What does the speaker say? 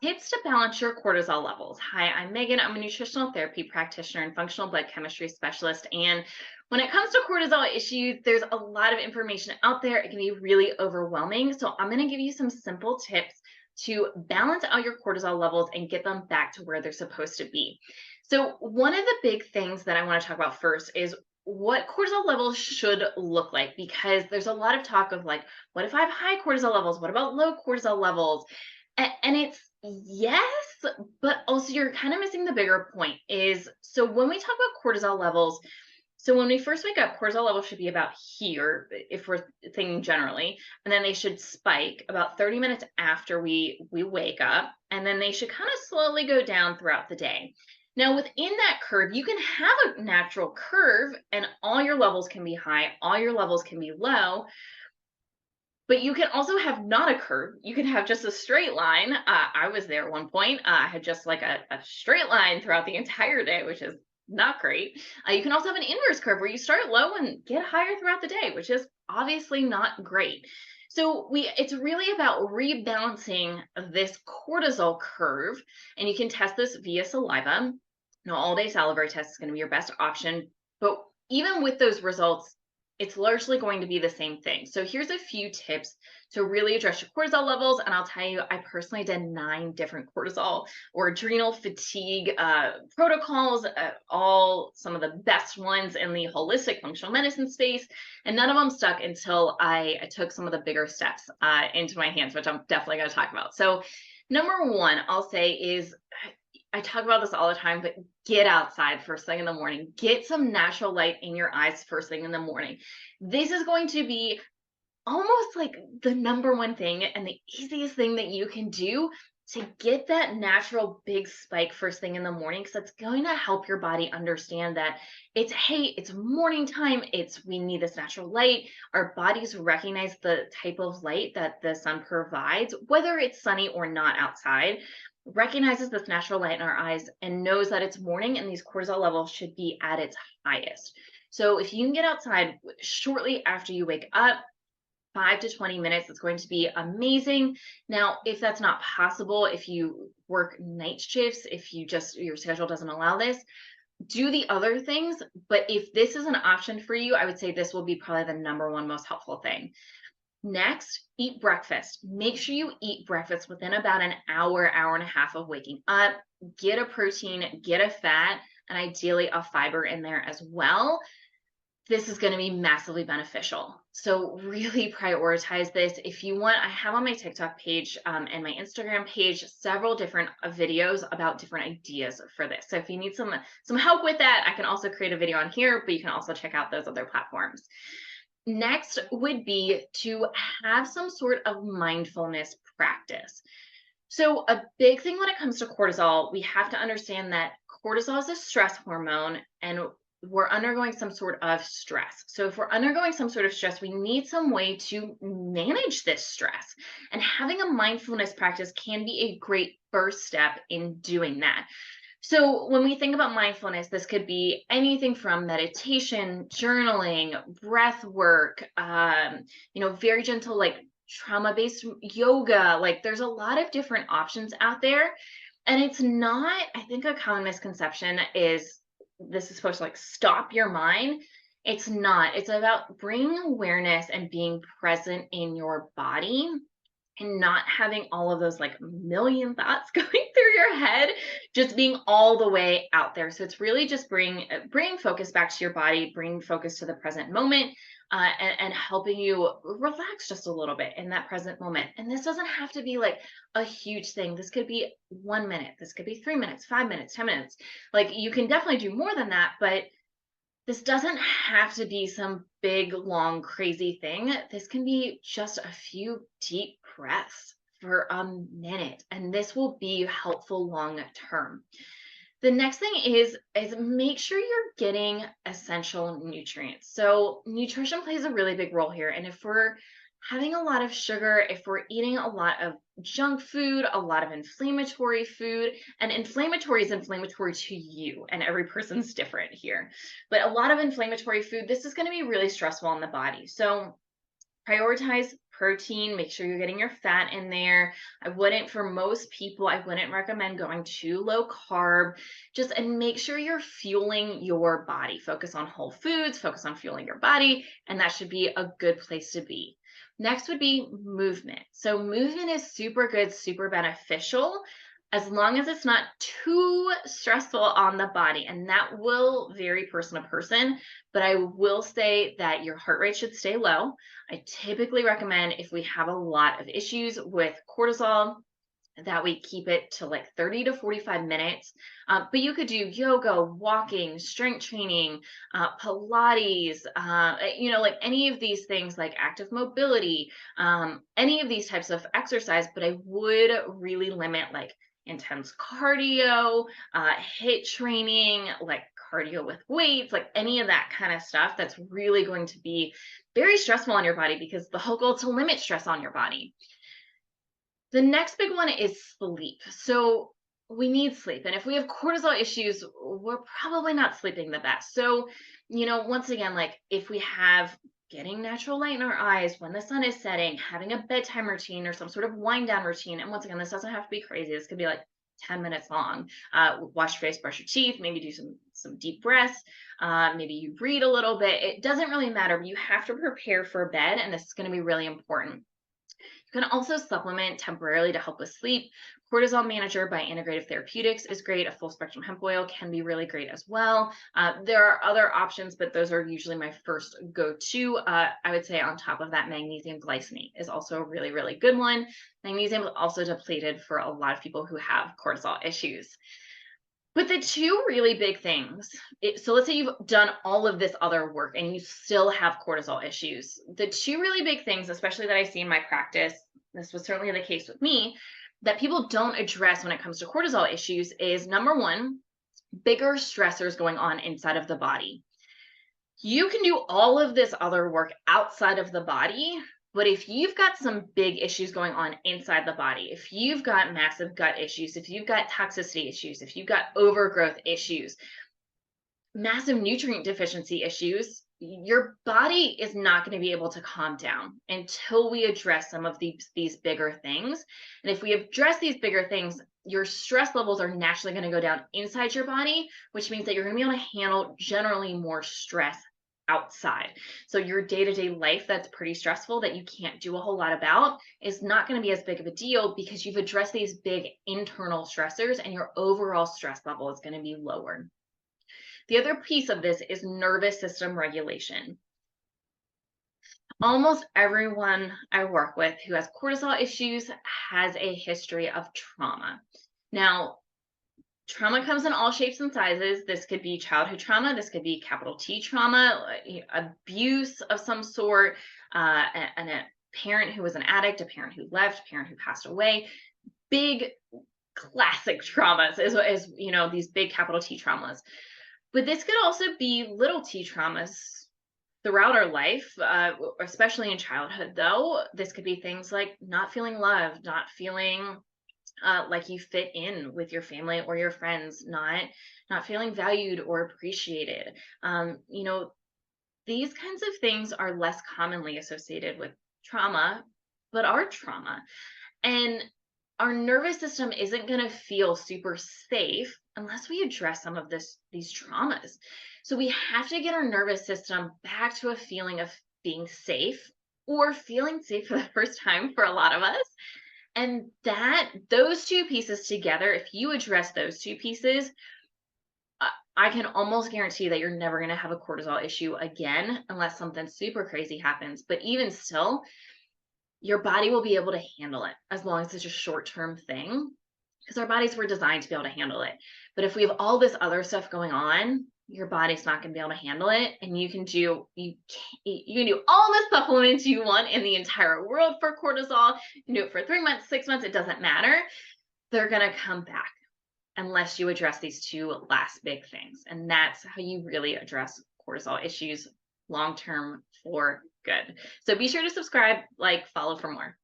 Tips to balance your cortisol levels. Hi, I'm Megan. I'm a nutritional therapy practitioner and functional blood chemistry specialist. And when it comes to cortisol issues, there's a lot of information out there. It can be really overwhelming. So, I'm going to give you some simple tips to balance out your cortisol levels and get them back to where they're supposed to be. So, one of the big things that I want to talk about first is what cortisol levels should look like, because there's a lot of talk of like, what if I have high cortisol levels? What about low cortisol levels? And it's yes, but also you're kind of missing the bigger point is, so when we talk about cortisol levels, so when we first wake up, cortisol levels should be about here if we're thinking generally, and then they should spike about 30 minutes after we wake up, and then they should kind of slowly go down throughout the day. Now, within that curve, you can have a natural curve and all your levels can be high, all your levels can be low, but you can also have not a curve. You can have just a straight line. I was there at one point. I had just like a straight line throughout the entire day, which is not great. You can also have an inverse curve where you start low and get higher throughout the day, which is obviously not great. So it's really about rebalancing this cortisol curve, and you can test this via saliva. No, all day salivary test is going to be your best option. But even with those results, it's largely going to be the same thing. So here's a few tips to really address your cortisol levels. And I'll tell you, I personally did 9 different cortisol or adrenal fatigue protocols, all some of the best ones in the holistic functional medicine space. And none of them stuck until I took some of the bigger steps into my hands, which I'm definitely going to talk about. So number one, I'll say is, I talk about this all the time, but get outside first thing in the morning. Get some natural light in your eyes first thing in the morning. This is going to be almost like the number one thing and the easiest thing that you can do to get that natural big spike first thing in the morning, because that's going to help your body understand that it's, hey, it's morning time, it's, we need this natural light. Our bodies recognize the type of light that the sun provides, whether it's sunny or not outside, recognizes this natural light in our eyes and knows that it's morning and these cortisol levels should be at its highest. So if you can get outside shortly after you wake up, 5 to 20 minutes, it's going to be amazing. Now, if that's not possible, if you work night shifts, if you just, your schedule doesn't allow this, do the other things. But if this is an option for you, I would say this will be probably the number one most helpful thing. Next, eat breakfast. Make sure you eat breakfast within about an hour, hour and a half of waking up. Get a protein, get a fat, and ideally a fiber in there as well. This is going to be massively beneficial. So really prioritize this. If you want, I have on my TikTok page and my Instagram page several different videos about different ideas for this. So if you need some help with that, I can also create a video on here, but you can also check out those other platforms. Next would be to have some sort of mindfulness practice. So, a big thing when it comes to cortisol, we have to understand that cortisol is a stress hormone and we're undergoing some sort of stress. So, if we're undergoing some sort of stress, we need some way to manage this stress. And having a mindfulness practice can be a great first step in doing that. So when we think about mindfulness, this could be anything from meditation, journaling, breath work, very gentle, like trauma-based yoga. Like there's a lot of different options out there. And it's not, I think a common misconception is this is supposed to like stop your mind. It's not. It's about bringing awareness and being present in your body and not having all of those like million thoughts going through your head, just being all the way out there. So it's really just bringing focus back to your body, bringing focus to the present moment, and helping you relax just a little bit in that present moment. And this doesn't have to be like a huge thing. This could be 1 minute. This could be 3 minutes, 5 minutes, 10 minutes. Like you can definitely do more than that, but this doesn't have to be some big, long, crazy thing. This can be just a few deep breaths for a minute, and this will be helpful long term. The next thing is make sure you're getting essential nutrients. So nutrition plays a really big role here. And if we're having a lot of sugar, if we're eating a lot of junk food, a lot of inflammatory food, and inflammatory is inflammatory to you, and every person's different here. But a lot of inflammatory food, this is going to be really stressful on the body. So prioritize protein, make sure you're getting your fat in there. For most people, I wouldn't recommend going too low carb. And make sure you're fueling your body. Focus on whole foods, focus on fueling your body, and that should be a good place to be. Next would be movement. So movement is super good, super beneficial, as long as it's not too stressful on the body. And that will vary person to person, but I will say that your heart rate should stay low. I typically recommend, if we have a lot of issues with cortisol, that we keep it to like 30 to 45 minutes. But you could do yoga, walking, strength training, Pilates, like any of these things, like active mobility, any of these types of exercise. But I would really limit like intense cardio, HIIT training, like cardio with weights, like any of that kind of stuff that's really going to be very stressful on your body, because the whole goal is to limit stress on your body. The next big one is sleep. So we need sleep. And if we have cortisol issues, we're probably not sleeping the best. So, once again, like if we have getting natural light in our eyes when the sun is setting, having a bedtime routine or some sort of wind down routine. And once again, this doesn't have to be crazy. This could be like 10 minutes long. Wash your face, brush your teeth, maybe do some deep breaths. Maybe you read a little bit. It doesn't really matter, but you have to prepare for bed. And this is going to be really important. You can also supplement temporarily to help with sleep. Cortisol Manager by Integrative Therapeutics is great. A full spectrum hemp oil can be really great as well. There are other options, but those are usually my first go-to. I would say on top of that, magnesium glycinate is also a really, really good one. Magnesium is also depleted for a lot of people who have cortisol issues. But the two really big things, so let's say you've done all of this other work and you still have cortisol issues. The two really big things, especially that I see in my practice, this was certainly the case with me, that people don't address when it comes to cortisol issues is, number one, bigger stressors going on inside of the body. You can do all of this other work outside of the body, but if you've got some big issues going on inside the body, if you've got massive gut issues, if you've got toxicity issues, if you've got overgrowth issues, massive nutrient deficiency issues, your body is not going to be able to calm down until we address some of these bigger things. And if we address these bigger things, your stress levels are naturally going to go down inside your body, which means that you're going to be able to handle generally more stress outside. So your day-to-day life that's pretty stressful, that you can't do a whole lot about, is not going to be as big of a deal, because you've addressed these big internal stressors and your overall stress level is going to be lower. The other piece of this is nervous system regulation. Almost everyone I work with who has cortisol issues has a history of trauma. Now, trauma comes in all shapes and sizes. This could be childhood trauma. This could be capital T trauma, abuse of some sort, and a parent who was an addict, a parent who left, a parent who passed away. Big classic traumas is these big capital T traumas. But this could also be little t traumas throughout our life, especially in childhood, though. This could be things like not feeling loved, not feeling like you fit in with your family or your friends, not feeling valued or appreciated. These kinds of things are less commonly associated with trauma, but are trauma. And our nervous system isn't going to feel super safe unless we address some of these traumas. So we have to get our nervous system back to a feeling of being safe, or feeling safe for the first time for a lot of us. And those two pieces together, if you address those two pieces, I can almost guarantee that you're never going to have a cortisol issue again, unless something super crazy happens. But even still, your body will be able to handle it, as long as it's a short-term thing, because our bodies were designed to be able to handle it. But if we have all this other stuff going on, your body's not going to be able to handle it. And you can do all the supplements you want in the entire world for cortisol. You can do it for 3 months, 6 months, it doesn't matter. They're going to come back unless you address these two last big things. And that's how you really address cortisol issues long-term for good. So be sure to subscribe, follow for more.